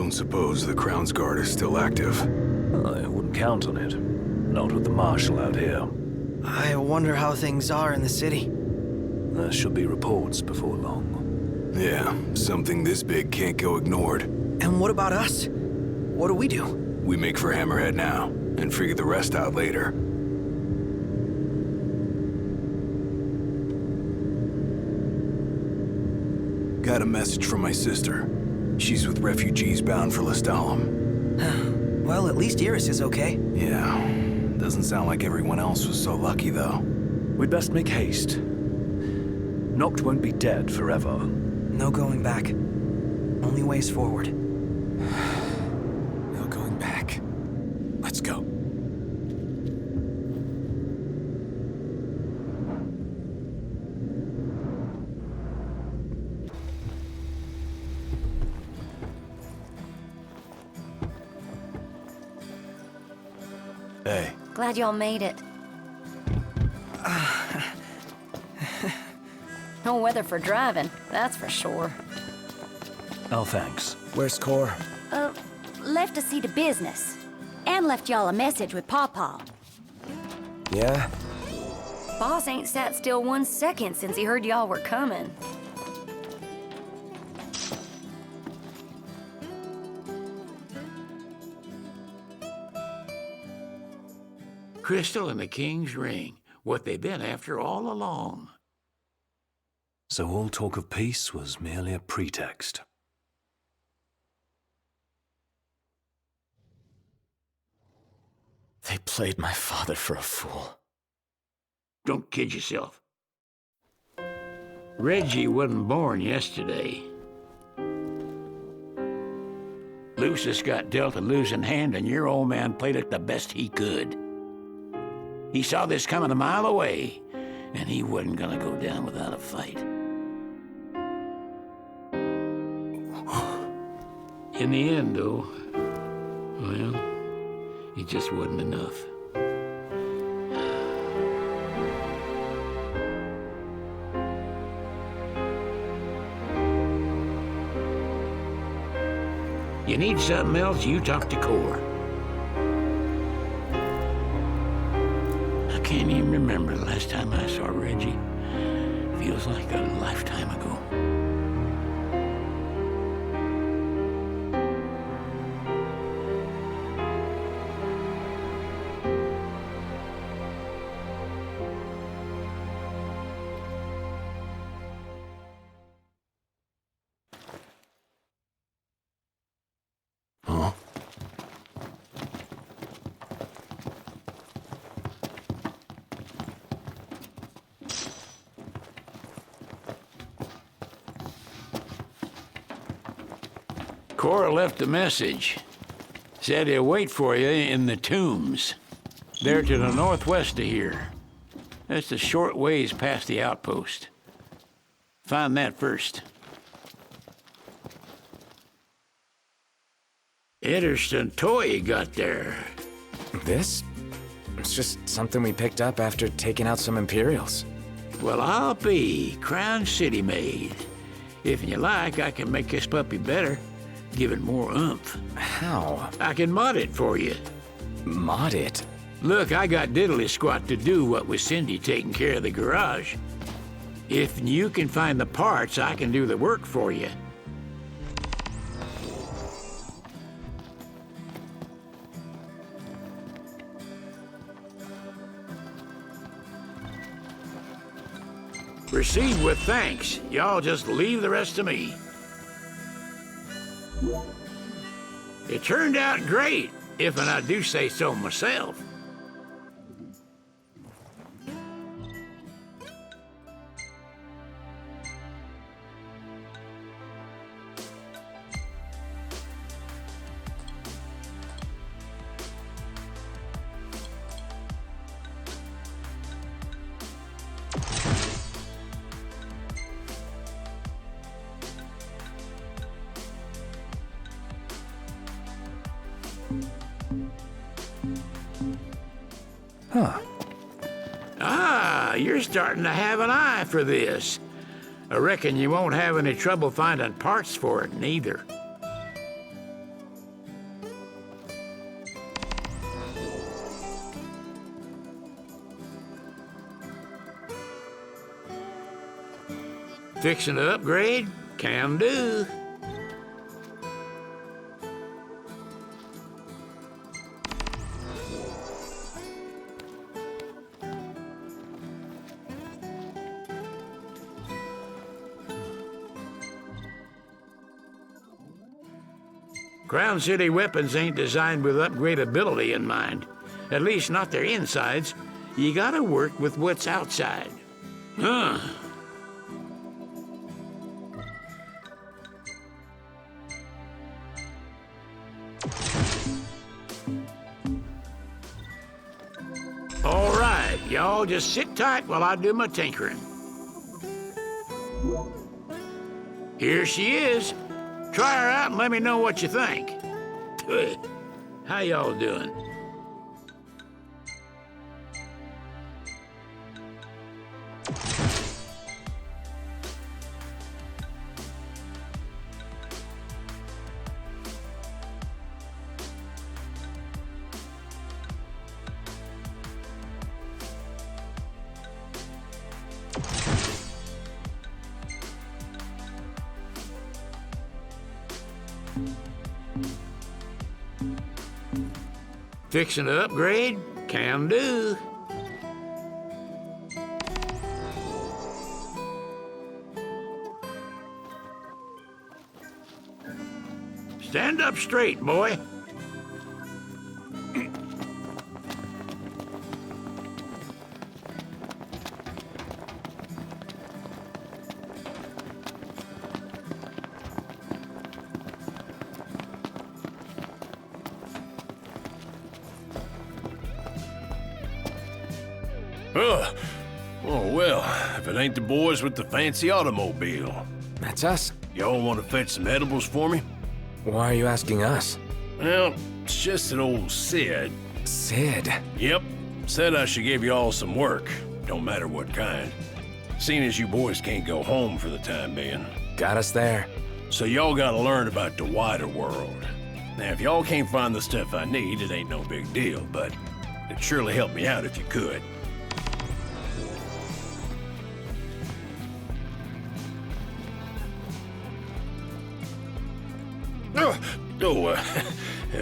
don't suppose the Crown's Guard is still active? I wouldn't count on it. Not with the Marshal out here. I wonder how things are in the city. There should be reports before long. Yeah, something this big can't go ignored. And what about us? What do we do? We make for Hammerhead now, and figure the rest out later. Got a message from my sister. She's with refugees bound for Lestalem. Well, at least Iris is okay. Yeah, doesn't sound like everyone else was so lucky, though. We'd best make haste. Noct won't be dead forever. No going back. Only ways forward. No going back. Let's go. Hey. Glad y'all made it. No weather for driving, that's for sure. Oh, thanks. Where's Cor? Left to see to business. And left y'all a message with Pawpaw. Yeah? Boss ain't sat still 1 second since he heard y'all were coming. Crystal and the King's Ring. What they've been after all along. So all talk of peace was merely a pretext. They played my father for a fool. Don't kid yourself. Reggie wasn't born yesterday. Lucis got dealt a losing hand, and your old man played it the best he could. He saw this coming a mile away, and he wasn't gonna go down without a fight. In the end, though, well, it just wasn't enough. You need something else, you talk to Cor. I can't even remember the last time I saw Reggie. Feels like a lifetime ago. Huh? Cora left a message. Said he'll wait for you in the tombs. They're to the northwest of here. That's a short ways past the outpost. Find that first. Interesting toy you got there. This? It's just something we picked up after taking out some Imperials. Well, I'll be Crown City made. If you like, I can make this puppy better. Give it more oomph. How? I can mod it for you. Mod it? Look, I got diddly squat to do what with Cindy taking care of the garage. If you can find the parts, I can do the work for you. Proceed with thanks. Y'all just leave the rest to me. It turned out great, if I do say so myself. Huh. Ah, you're starting to have an eye for this. I reckon you won't have any trouble finding parts for it, neither. Fixing to upgrade? Can do. Crown City weapons ain't designed with upgradability in mind. At least not their insides. You gotta work with what's outside. Huh. All right, y'all just sit tight while I do my tinkering. Here she is. Try her out and let me know what you think. How y'all doing? Fixing to upgrade? Can do. Stand up straight, boy. Oh, well, if it ain't the boys with the fancy automobile. That's us. Y'all want to fetch some edibles for me? Why are you asking us? Well, it's just that old Sid. Sid? Yep, said I should give y'all some work, don't matter what kind. Seeing as you boys can't go home for the time being. Got us there. So y'all gotta learn about the wider world. Now, if y'all can't find the stuff I need, it ain't no big deal, but it'd surely help me out if you could.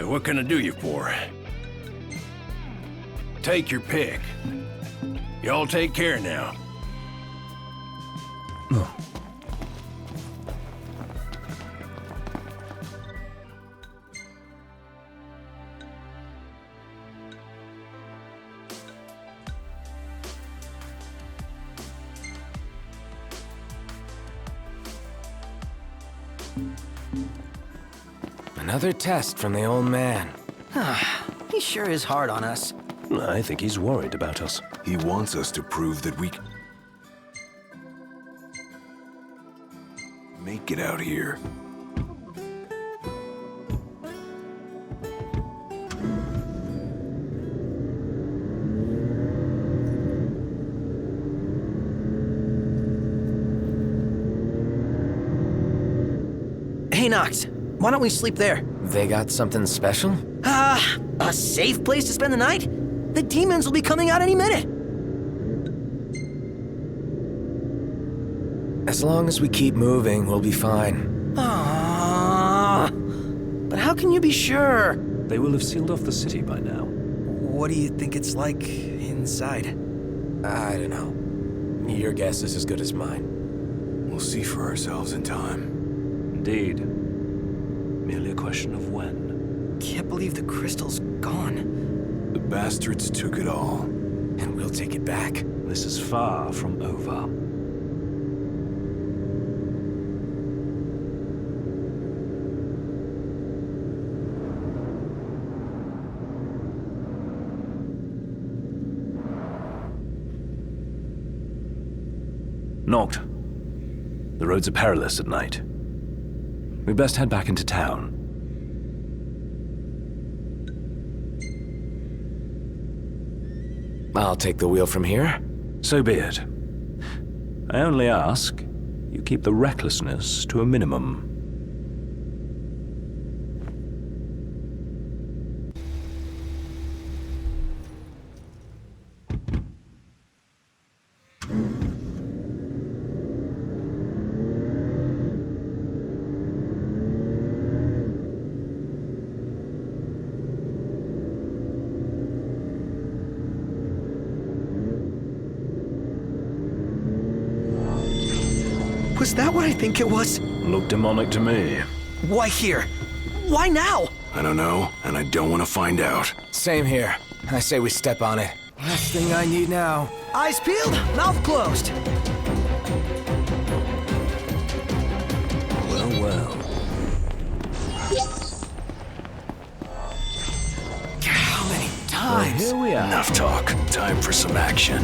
What can I do you for? Take your pick. Y'all take care now. Another test from the old man. He sure is hard on us. I think he's worried about us. He wants us to prove that we can make it out here. Hey, Nox, why don't we sleep there? They got something special? A safe place to spend the night? The demons will be coming out any minute. As long as we keep moving, we'll be fine. But how can you be sure? They will have sealed off the city by now. What do you think it's like inside? I don't know. Your guess is as good as mine. We'll see for ourselves in time. Indeed. Merely a question of when. Can't believe the crystal's gone. The bastards took it all. And we'll take it back. This is far from over. Knocked. The roads are perilous at night. We'd best head back into town. I'll take the wheel from here. So be it. I only ask you keep the recklessness to a minimum. Was that what I think it was? Looked demonic to me. Why here? Why now? I don't know, and I don't want to find out. Same here. I say we step on it. Last thing I need now. Eyes peeled, mouth closed. Well, well. How many Well, times? here we are. Enough talk. Time for some action.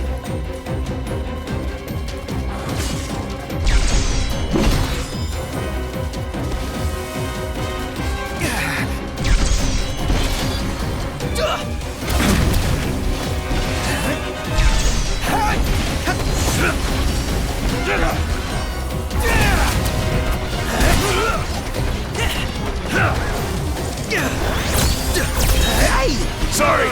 Hey! Sorry!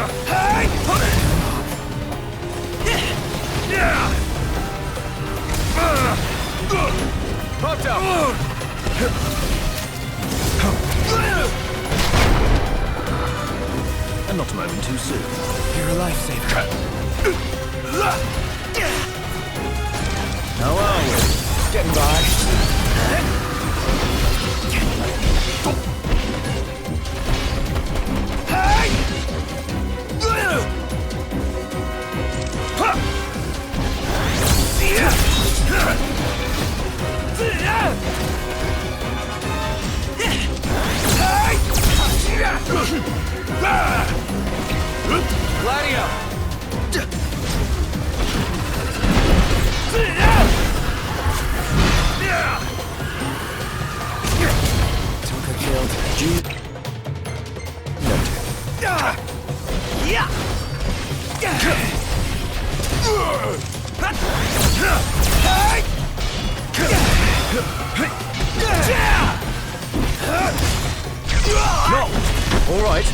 Popped up! And not a moment too soon. You're a lifesaver. How are we? Getting by. Tonka killed. G. No! All right.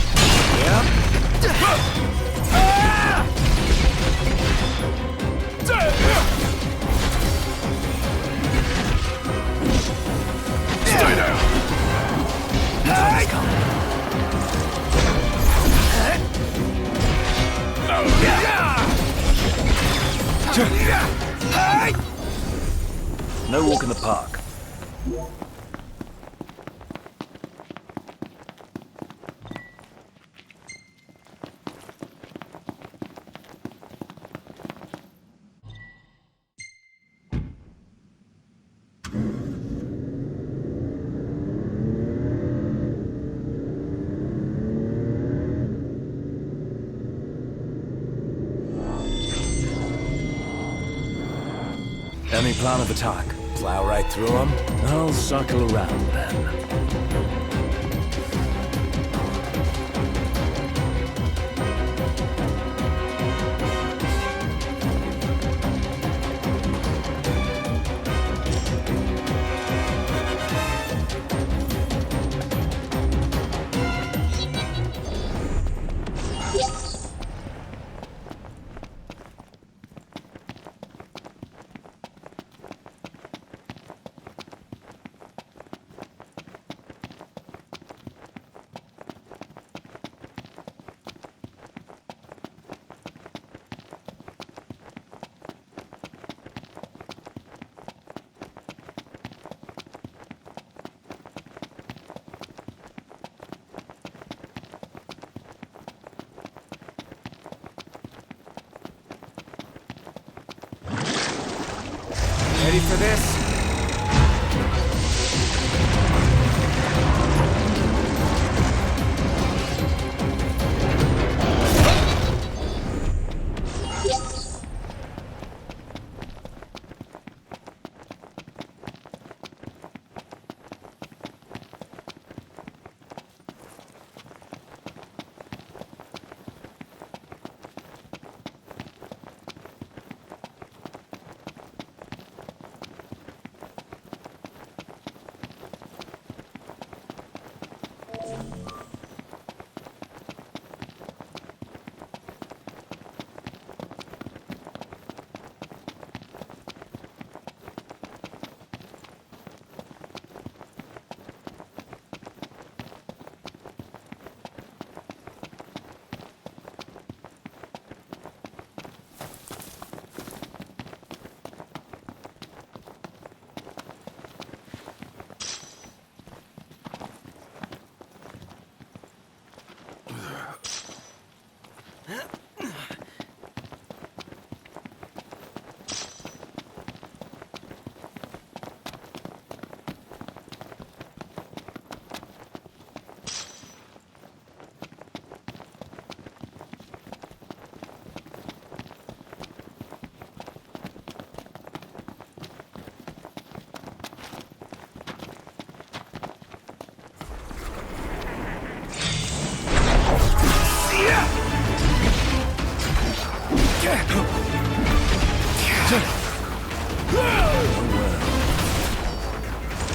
Stay down! No walk in the park. Any plan of attack? Plow right through them. I'll circle around then. Ready for this?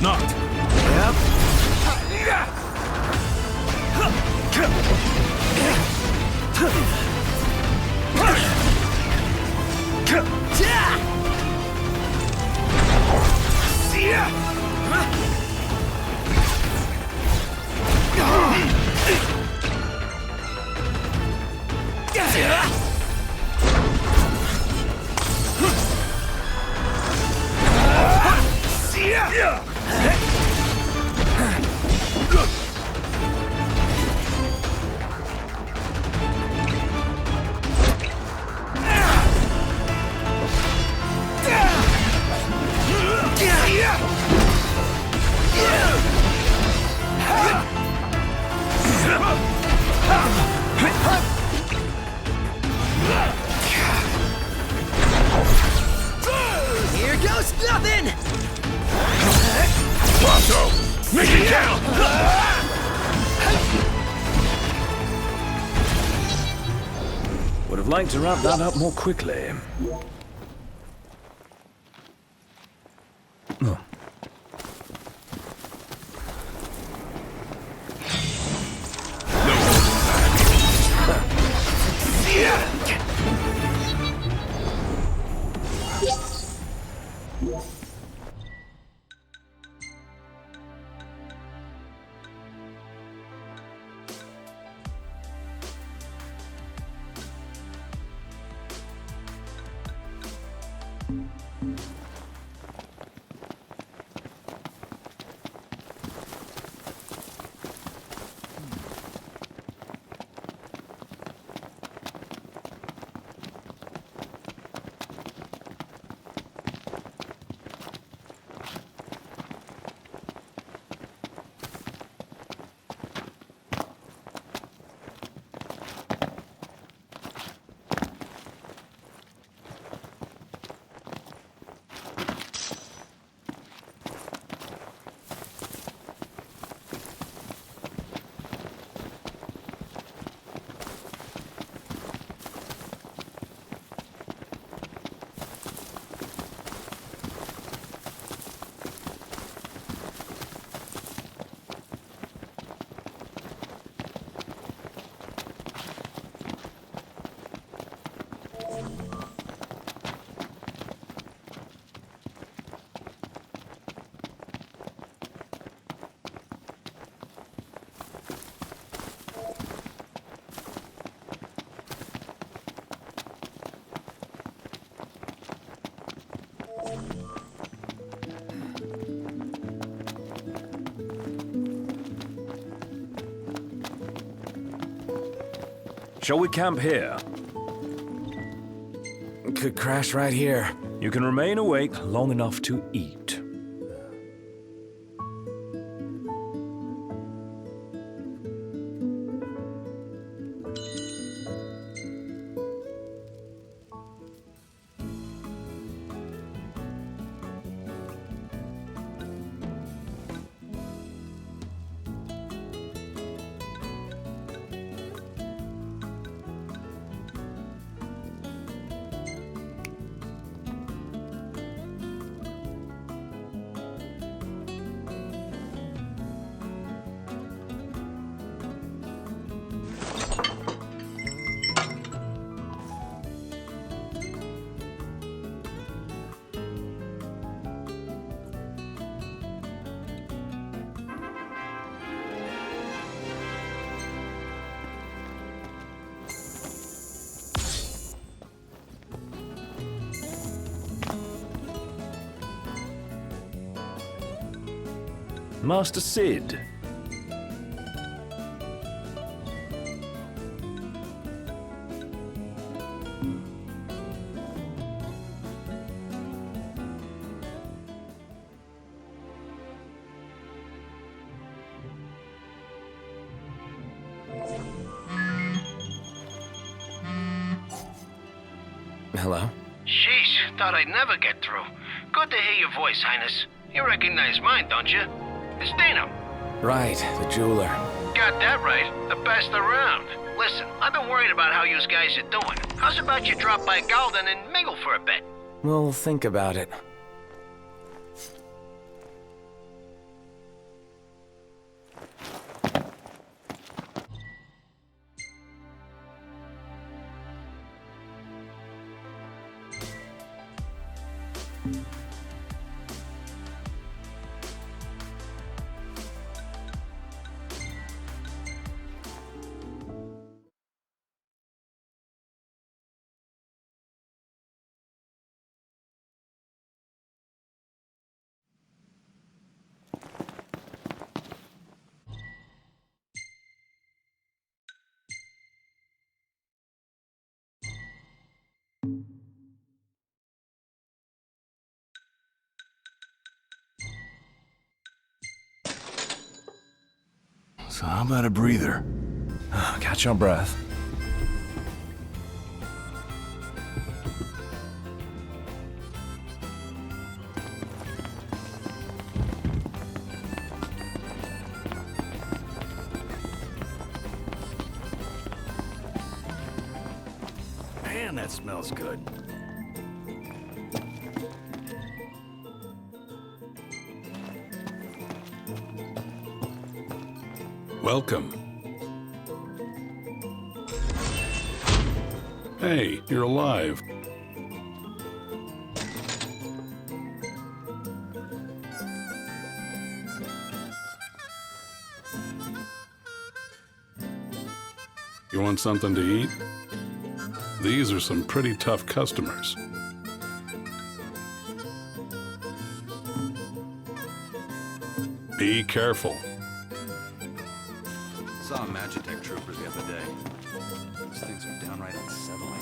Knocked. Here goes nothing! Lasso! Make it count! Would have liked to wrap that up more quickly. Oh. Shall we camp here? Could crash right here. You can remain awake long enough to eat. Master Sid. Hello? Sheesh, thought I'd never get through. Good to hear your voice, Highness. You recognize mine, don't you? It's Dino. Right, the jeweler. Got that right. The best around. Listen, I've been worried about how you guys are doing. How's about you drop by Galden and mingle for a bit? We'll think about it. So how about a breather? Catch your breath. Man, that smells good. Welcome. Hey, you're alive. You want something to eat? These are some pretty tough customers. Be careful. Saw Magitech troopers the other day. Those things are downright unsettling.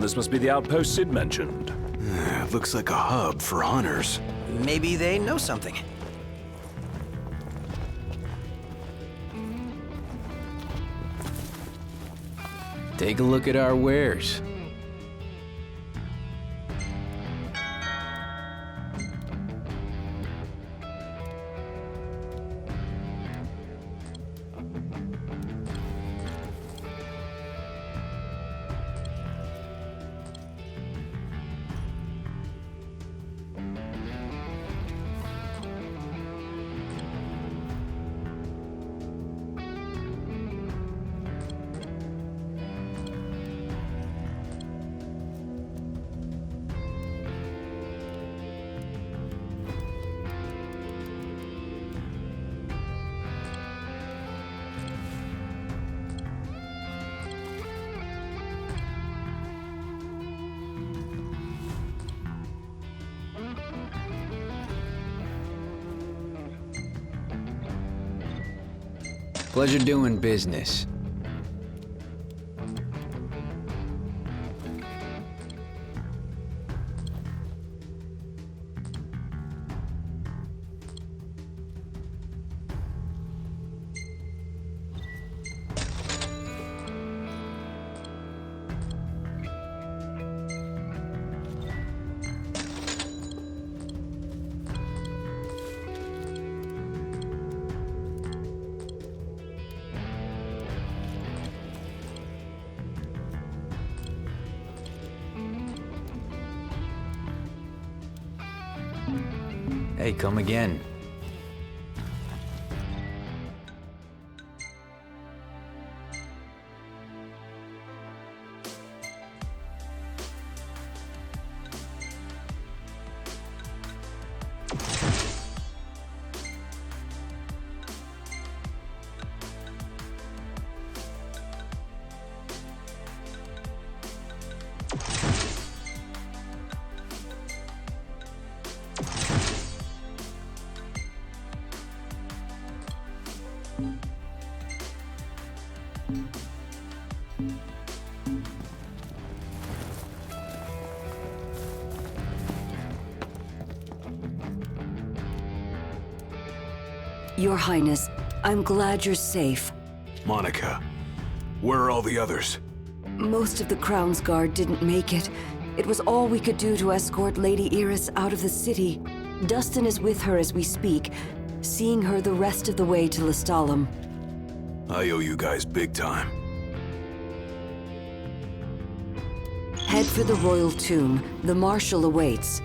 this must be the outpost Sid mentioned. It looks like a hub for hunters. Maybe they know something. Take a look at our wares. Pleasure doing business. Hey, come again. Your Highness, I'm glad you're safe. Monica, where are all the others? Most of the Crown's Guard didn't make it. It was all we could do to escort Lady Iris out of the city. Dustin is with her as we speak, seeing her the rest of the way to Lestalem. I owe you guys big time. Head for the royal tomb. The Marshal awaits.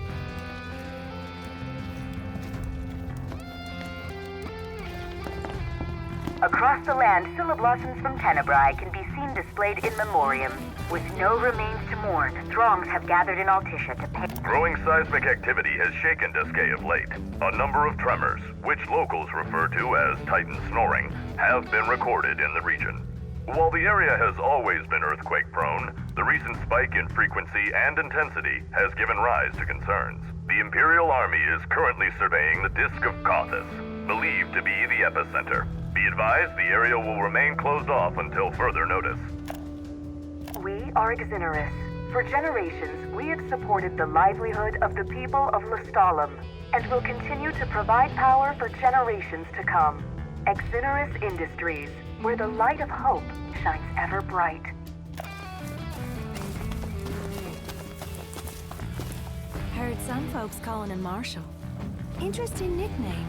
Across the land, blossoms from Tenebrae can be seen displayed in memoriam. With no remains to mourn, throngs have gathered in Altisha to pay. Growing seismic activity has shaken Deskay of late. A number of tremors, which locals refer to as Titan snoring, have been recorded in the region. While the area has always been earthquake-prone, the recent spike in frequency and intensity has given rise to concerns. The Imperial Army is currently surveying the disk of Cauthus, believed to be the epicenter. Be advised, the area will remain closed off until further notice. We are Exoneris. For generations, we have supported the livelihood of the people of Lestalem, and will continue to provide power for generations to come. Exoneris Industries, where the light of hope shines ever bright. Heard some folks calling him Marshal. Interesting nickname.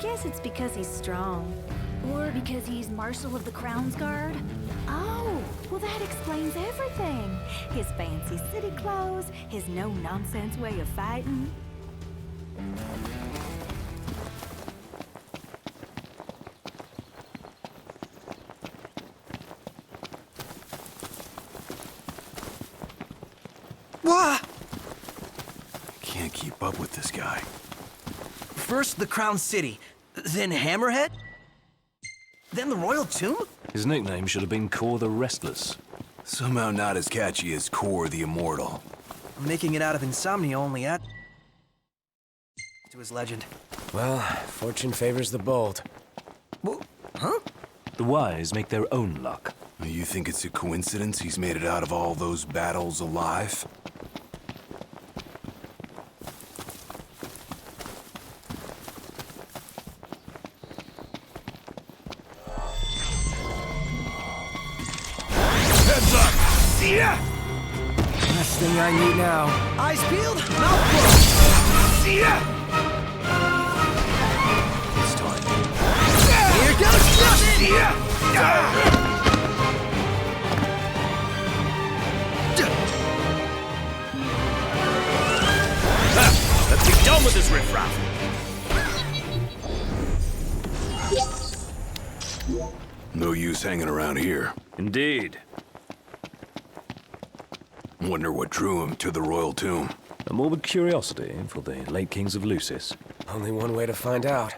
Guess it's because he's strong. Or because he's Marshal of the Crown's Guard? Oh, well that explains everything. His fancy city clothes, his no-nonsense way of fighting. Wah! Can't keep up with this guy. First the Crown City, then Hammerhead? Then the Royal Tomb? His nickname should have been Kor the Restless. Somehow not as catchy as Kor the Immortal. Making it out of insomnia only at to his legend. Well, fortune favors the bold. Huh? The wise make their own luck. You think it's a coincidence he's made it out of all those battles alive? Heads up! Yeah! Last thing I need now. Eyes peeled, mouth closed. Yeah! It's time. Here goes nothing! Yeah! Let's get done with this riffraff. No use hanging around here. Indeed. Wonder what drew him to the royal tomb. A morbid curiosity for the late kings of Lucis. Only one way to find out.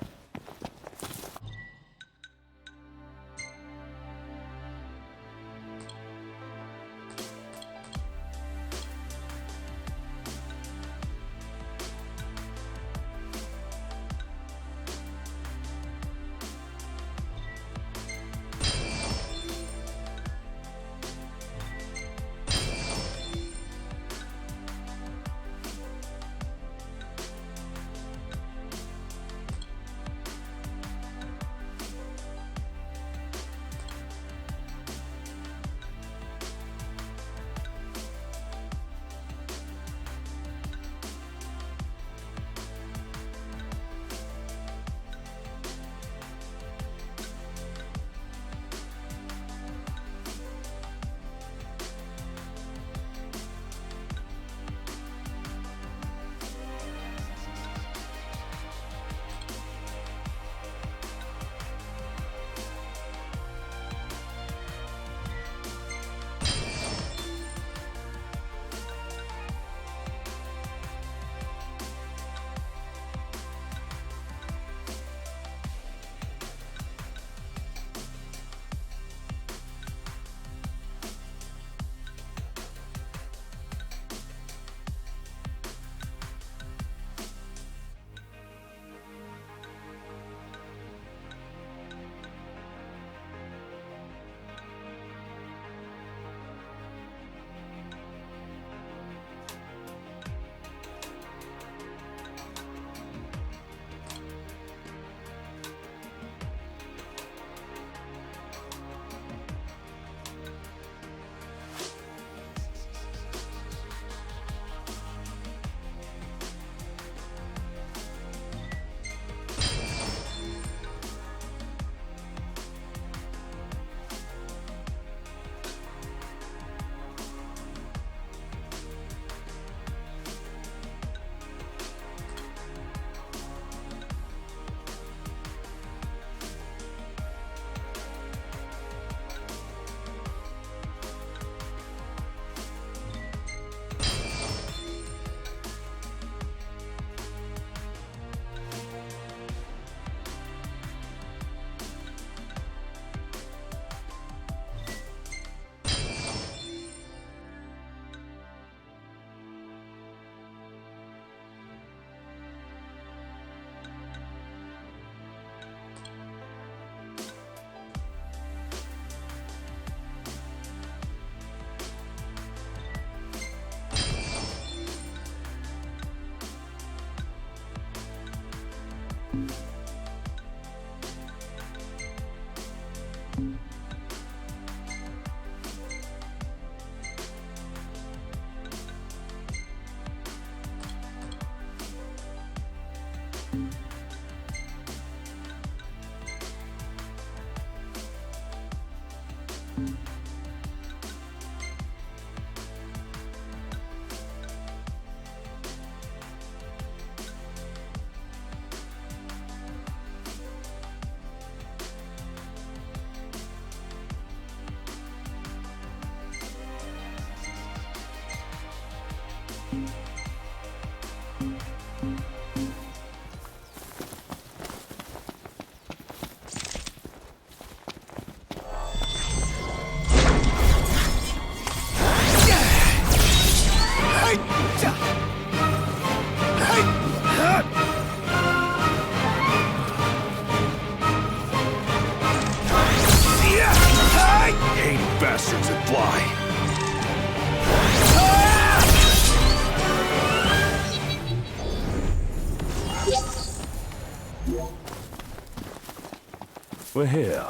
We're here.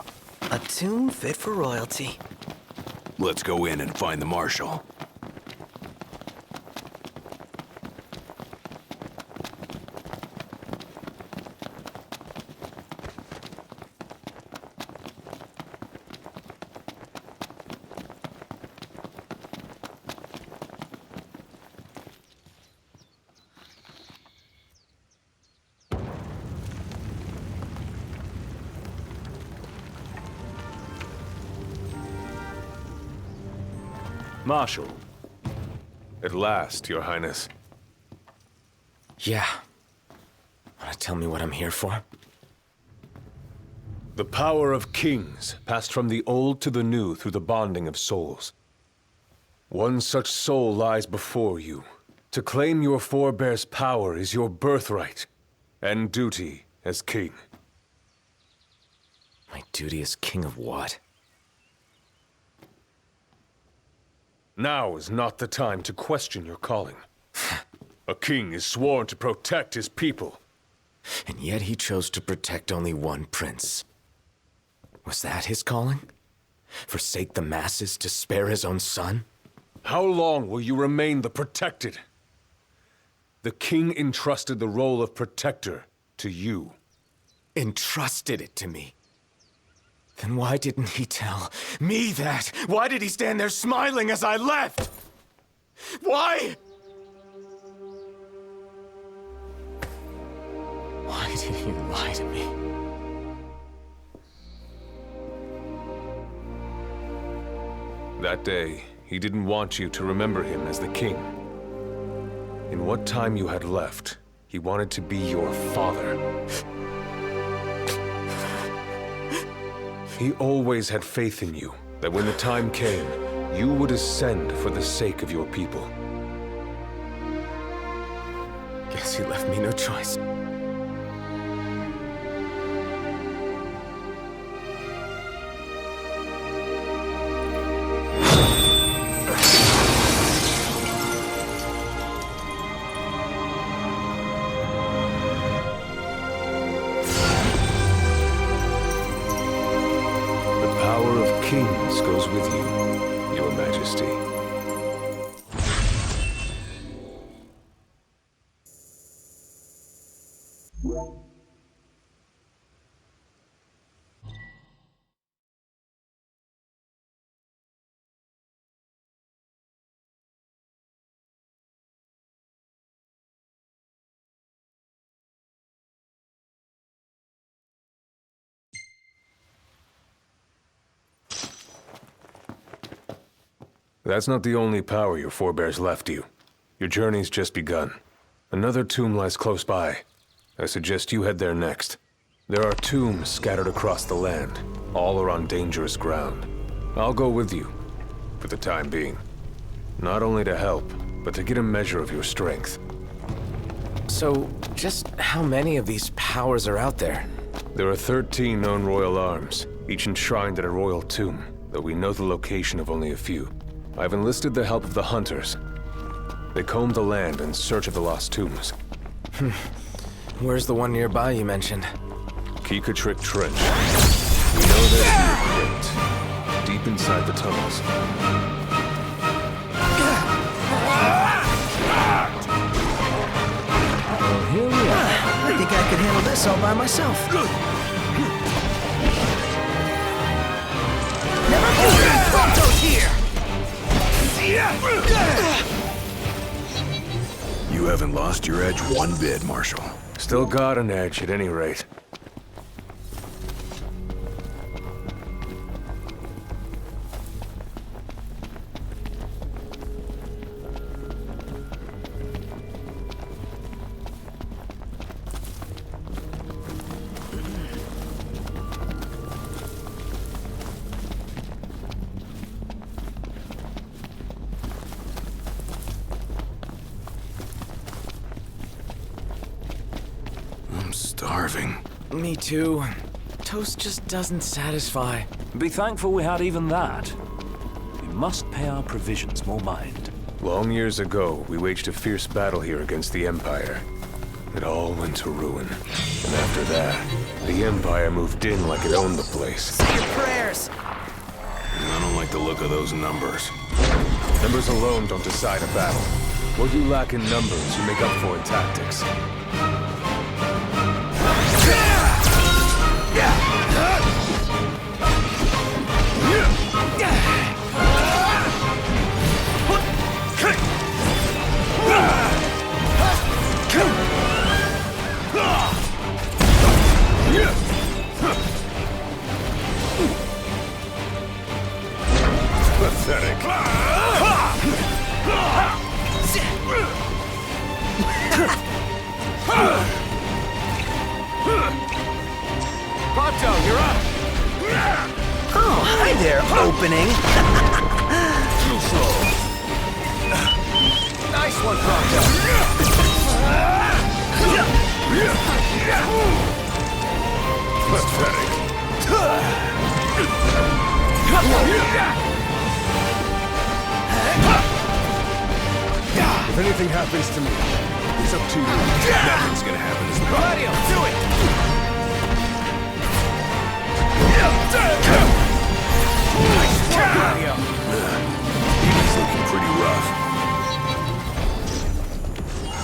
A tomb fit for royalty. Let's go in and find the Marshal. Marshal. At last, Your Highness. Yeah. Wanna tell me what I'm here for? The power of kings passed from the old to the new through the bonding of souls. One such soul lies before you. To claim your forebear's power is your birthright and duty as king. My duty as king of what? Now is not the time to question your calling. A king is sworn to protect his people. And yet he chose to protect only one prince. Was that his calling? Forsake the masses to spare his own son? How long will you remain the protected? The king entrusted the role of protector to you. Entrusted it to me? Then why didn't he tell me that? Why did he stand there smiling as I left? Why? Why did he lie to me? That day, he didn't want you to remember him as the king. In what time you had left, he wanted to be your father. He always had faith in you, that when the time came, you would ascend for the sake of your people. Guess he left me no choice. Kings goes with you, Your Majesty. That's not the only power your forebears left you. Your journey's just begun. Another tomb lies close by. I suggest you head there next. There are tombs scattered across the land. All are on dangerous ground. I'll go with you, for the time being. Not only to help, but to get a measure of your strength. So, just how many of these powers are out there? There are 13 known royal arms, each enshrined at a royal tomb, though we know the location of only a few. I've enlisted the help of the hunters. They comb the land in search of the lost tombs. Where's the one nearby you mentioned? Kikatrick Trench. We know that you're deep inside the tunnels. Well, here we are. I think I could handle this all by myself. Never mind! Pronto's here! You haven't lost your edge one bit, Marshal. Still got an edge at any rate. Starving. Me too. Toast just doesn't satisfy. Be thankful we had even that. We must pay our provisions more mind. Long years ago, we waged a fierce battle here against the Empire. it all went to ruin. And after that, the Empire moved in like it owned the place. Say your prayers! I don't like the look of those numbers. Numbers alone don't decide a battle. What you lack in numbers, you make up for in tactics. Pathetic. Prompto, you're up! Oh, hi there, opening! Too slow. Nice one, Prompto! Pathetic. If anything happens to me, it's up to you. Nothing's gonna happen as well. Gladio, do it! Nice work, Gladio! He's looking pretty rough.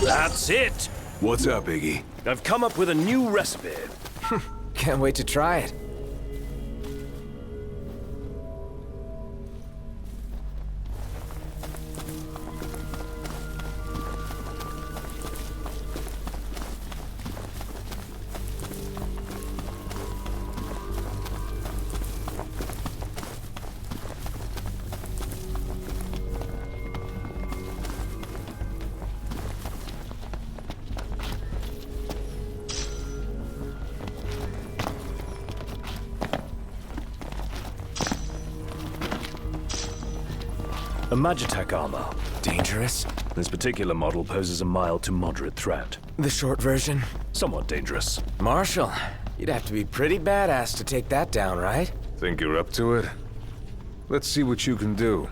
That's it! What's up, Iggy? I've come up with a new recipe. Can't wait to try it. A Magitech armor. Dangerous? This particular model poses a mild to moderate threat. The short version? Somewhat dangerous. Marshall, you'd have to be pretty badass to take that down, right? Think you're up to it? Let's see what you can do.